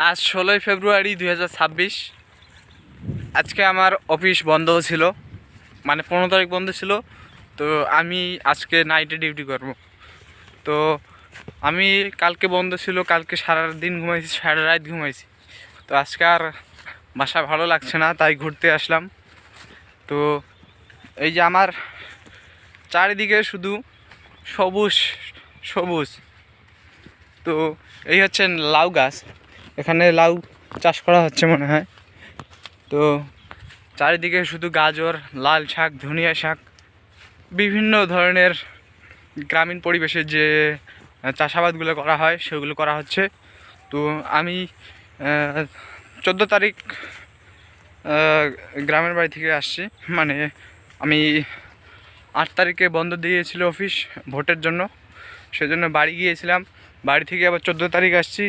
আজ 16ই ফেব্রুয়ারি 2026। আজকে আমার অফিস বন্ধ ছিল, মানে 15 তারিখ বন্ধ ছিল। তো আমি আজকে নাইটে ডিউটি করব। তো আমি কালকে বন্ধ ছিল, কালকে সারা দিন ঘুমাইছি, সারা রাত ঘুমাইছি। তো আজকে আর বাসা ভালো লাগছে না, তাই ঘুরতে আসলাম। তো এই যে আমার চারিদিকে শুধু সবুজ সবুজ। তো এই হচ্ছে লাউ গাছ, এখানে লাউ চাষ করা হচ্ছে মনে হয়। তো চারিদিকে শুধু গাজর, লাল শাক, ধনিয়া শাক, বিভিন্ন ধরনের গ্রামীণ পরিবেশে যে চাষাবাদগুলো করা হয় সেগুলো করা হচ্ছে। তো আমি 14 তারিখ গ্রামের বাড়ি থেকে আসছি, মানে আমি 8 তারিখে বন্ধ দিয়েছিল অফিস ভোটের জন্য, সেজন্য বাড়ি গিয়েছিলাম। বাড়ি থেকে আবার 14 তারিখ আসছি,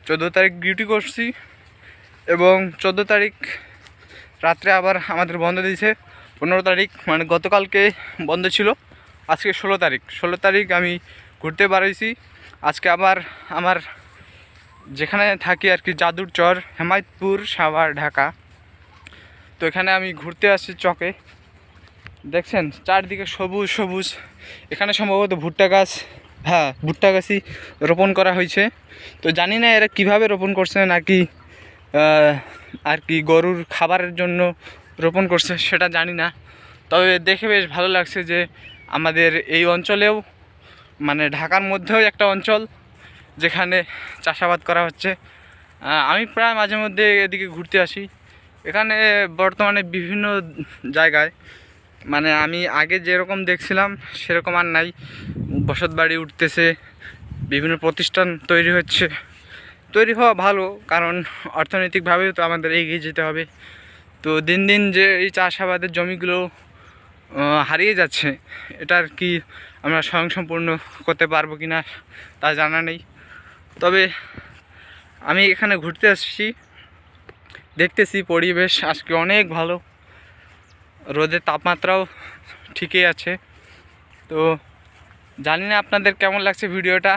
14 তারিখ ডিউটি করছি এবং 14 তারিখ রাত্রে আবার আমাদের বন্ধ দিয়েছে। 15 তারিখ মানে গতকালকে বন্ধ ছিল, আজকে 16 তারিখ আমি ঘুরতে বেরিয়েছি। আজকে আবার আমার যেখানে থাকি আর কি, যাদুর চর, হেমায়তপুর, সাভার, ঢাকা। তো এখানে আমি ঘুরতে আসছি চকে। দেখছেন চারদিকে সবুজ সবুজ। এখানে সম্ভবত ভুট্টা গাছ, হ্যাঁ ভুট্টা গাছই রোপণ করা হয়েছে। তো জানি না এরা কীভাবে রোপণ করছে, নাকি আর কি গরুর খাবারের জন্য রোপণ করছে সেটা জানি না। তবে দেখে বেশ ভালো লাগছে যে আমাদের এই অঞ্চলেও, মানে ঢাকার মধ্যেও একটা অঞ্চল যেখানে চাষাবাদ করা হচ্ছে। আমি প্রায় মাঝে মধ্যে এদিকে ঘুরতে আসি। এখানে বর্তমানে বিভিন্ন জায়গায়, মানে আমি আগে যেরকম দেখছিলাম সেরকম আর নাই। বসতবাড়ি উঠতেছে, বিভিন্ন প্রতিষ্ঠান তৈরি হচ্ছে। তৈরি হওয়া ভালো, কারণ অর্থনৈতিকভাবেও তো আমাদের এগিয়ে যেতে হবে। তো দিন দিন যে এই চাষাবাদের জমিগুলো হারিয়ে যাচ্ছে, এটার কি আমরা স্বয়ংসম্পূর্ণ করতে পারবো কি না তা জানা নেই। তবে আমি এখানে ঘুরতে আসছি, দেখতেছি পরিবেশ আজকে অনেক ভালো, রোদের তাপমাত্রাও ঠিকই আছে। তো জানি না আপনাদের কেমন লাগছে ভিডিওটা,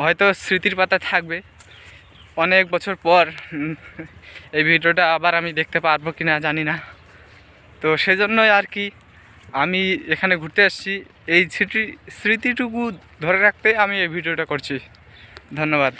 হয়তো স্মৃতির পাতা থাকবে। অনেক বছর পর এই ভিডিওটা আবার আমি দেখতে পারবো কি না জানি না। তো সেজন্যই আর কি আমি এখানে ঘুরতে আসছি, এই স্মৃতিটুকু ধরে রাখতে আমি এই ভিডিওটা করছি। ধন্যবাদ।